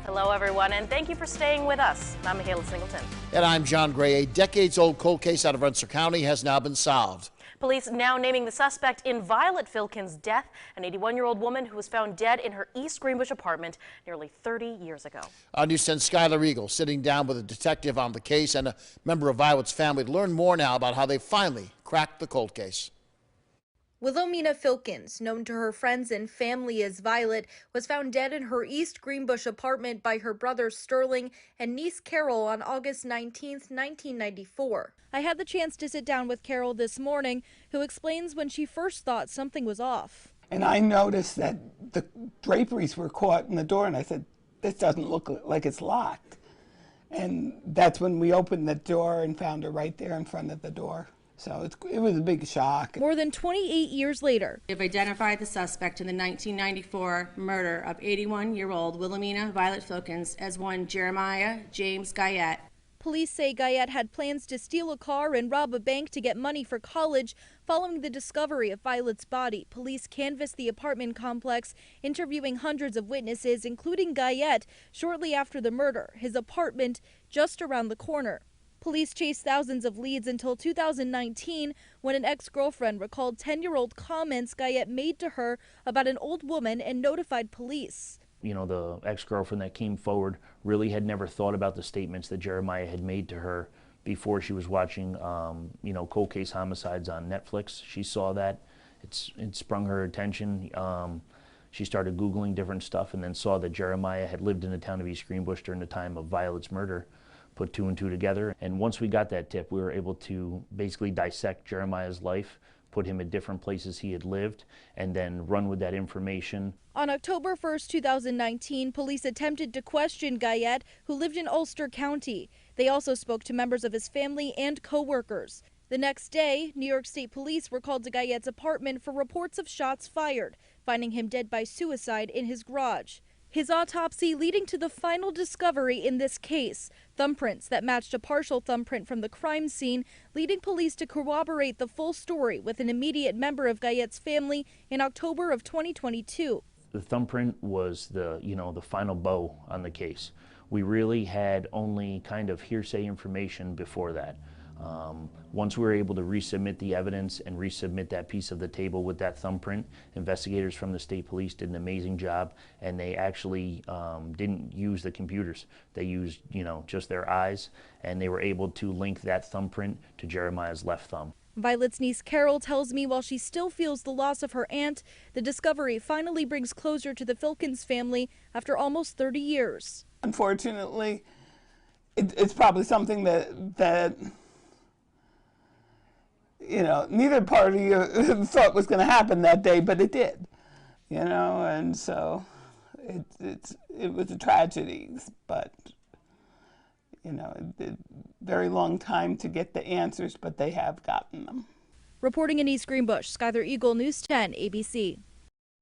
Hello, everyone, and thank you for staying with us. I'm Michaela Singleton. And I'm John Gray. A decades-old cold case out of Rensselaer County has now been solved. Police now naming the suspect in Violet Filkin's death, an 81-year-old woman who was found dead in her East Greenbush apartment nearly 30 years ago. Our News 10's Skylar Eagle sitting down with a detective on the case and a member of Violet's family to learn more now about how they finally cracked the cold case. Wilhelmina Filkins, known to her friends and family as Violet, was found dead in her East Greenbush apartment by her brother Sterling and niece Carol on August 19, 1994. I had the chance to sit down with Carol this morning, who explains when she first thought something was off. And I noticed that the draperies were caught in the door, and I said, this doesn't look like it's locked. And that's when we opened the door and found her right there in front of the door. So it was a big shock. More than 28 years later, we have identified the suspect in the 1994 murder of 81-year-old Wilhelmina Violet Filkins as one Jeremiah James Guyette. Police say Guyette had plans to steal a car and rob a bank to get money for college. Following the discovery of Violet's body, police canvassed the apartment complex, interviewing hundreds of witnesses, including Guyette, shortly after the murder, his apartment just around the corner. Police chased thousands of leads until 2019, when an ex-girlfriend recalled 10-year-old comments Guyette made to her about an old woman and notified police. You know, the ex-girlfriend that came forward really had never thought about the statements that Jeremiah had made to her before she was watching, cold case homicides on Netflix. She saw that. It sprung her attention. She started Googling different stuff and then saw that Jeremiah had lived in the town of East Greenbush during the time of Violet's murder. Put two and two together, and once we got that tip, we were able to basically dissect Jeremiah's life, put him at different places he had lived, and then run with that information. On October 1st, 2019, police attempted to question Guyette, who lived in Ulster County. They also spoke to members of his family and co-workers. The next day, New York State Police were called to Guyette's apartment for reports of shots fired, finding him dead by suicide in his garage. His autopsy leading to the final discovery in this case, thumbprints that matched a partial thumbprint from the crime scene, leading police to corroborate the full story with an immediate member of Guyette's family in October of 2022. The thumbprint was the final bow on the case. We really had only kind of hearsay information before that. Once we were able to resubmit the evidence and resubmit that piece of the table with that thumbprint, investigators from the state police did an amazing job, and they actually didn't use the computers. They used, just their eyes, and they were able to link that thumbprint to Jeremiah's left thumb. Violet's niece Carol tells me while she still feels the loss of her aunt, the discovery finally brings closure to the Filkins family after almost 30 years. Unfortunately, it's probably something that neither party thought was going to happen that day, but it did, and so it was a tragedy, but, it very long time to get the answers, but they have gotten them. Reporting in East Greenbush, Skylar Eagle, News 10, ABC.